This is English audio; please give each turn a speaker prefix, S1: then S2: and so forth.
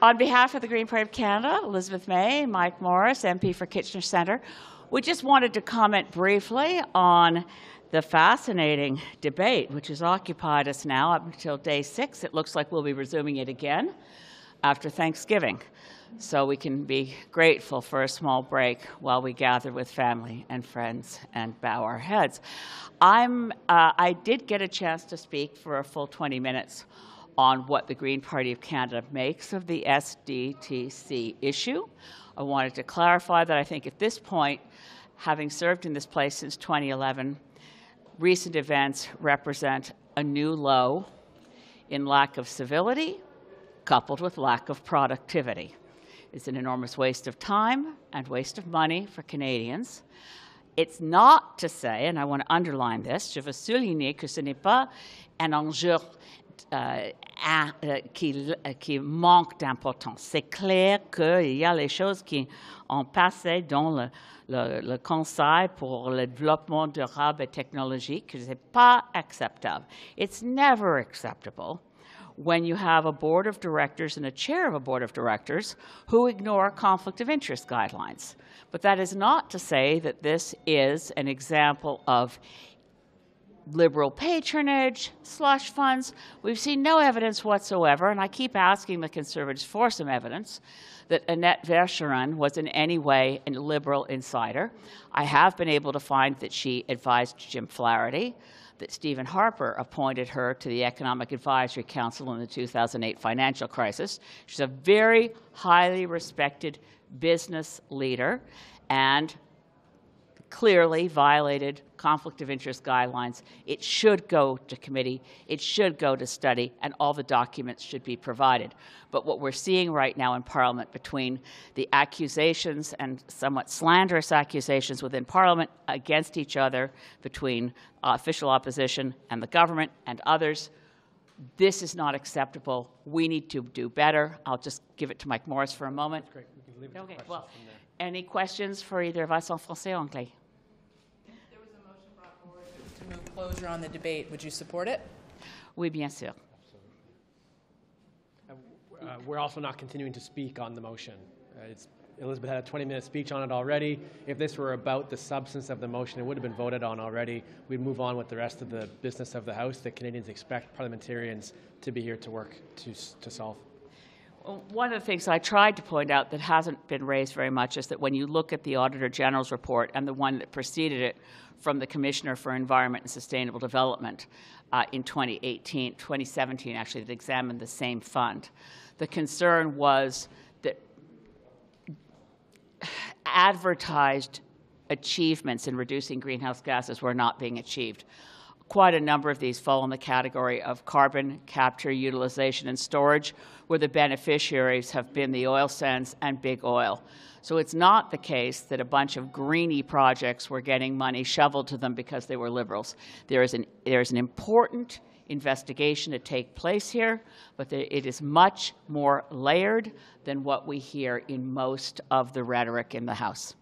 S1: On behalf of the Green Party of Canada, Elizabeth May, Mike Morris, MP for Kitchener Centre, we just wanted to comment briefly on the fascinating debate which has occupied us now up until day 6. It looks like we'll be resuming it again after Thanksgiving, so we can be grateful for a small break while we gather with family and friends and bow our heads. I did get a chance to speak for a full 20 minutes on what the Green Party of Canada makes of the SDTC issue. I wanted to clarify that I think at this point, having served in this place since 2011, recent events represent a new low in lack of civility coupled with lack of productivity. It's an enormous waste of time and waste of money for Canadians. It's not to say, and I want to underline this, je veux souligner que ce n'est pas un enjeu qui manque d'importance. C'est clair qu'il y a les choses qui ont passé dans le Conseil pour le développement durable et technologique que ce n'est pas acceptable. It's never acceptable when you have a board of directors and a chair of a board of directors who ignore conflict of interest guidelines. But that is not to say that this is an example of liberal patronage, slush funds. We've seen no evidence whatsoever, and I keep asking the Conservatives for some evidence that Annette Verschuren was in any way a liberal insider. I have been able to find that she advised Jim Flaherty, that Stephen Harper appointed her to the Economic Advisory Council in the 2008 financial crisis. She's a very highly respected business leader and clearly violated conflict of interest guidelines. It should go to committee, it should go to study, and all the documents should be provided. But what we're seeing right now in Parliament between the accusations and somewhat slanderous accusations within Parliament against each other, between official opposition and the government and others, this is not acceptable. We need to do better. I'll just give it to Mike Morris for a moment.
S2: That's great. We can leave it
S1: Okay, well, any questions for either of us en français ou anglais?
S3: There was a motion brought forward to move closure on the debate. Would you support it?
S1: Oui, bien sûr.
S2: We're also not continuing to speak on the motion. Elizabeth had a 20-minute speech on it already. If this were about the substance of the motion, it would have been voted on already. We'd move on with the rest of the business of the House that Canadians expect parliamentarians to be here to work to solve.
S1: One of the things I tried to point out that hasn't been raised very much is that when you look at the Auditor General's report and the one that preceded it from the Commissioner for Environment and Sustainable Development in 2017 actually, that examined the same fund, the concern was that advertised achievements in reducing greenhouse gases were not being achieved. Quite a number of these fall in the category of carbon capture, utilization, and storage, where the beneficiaries have been the oil sands and big oil. So it's not the case that a bunch of greeny projects were getting money shoveled to them because they were Liberals. There is an important investigation to take place here, but it is much more layered than what we hear in most of the rhetoric in the House.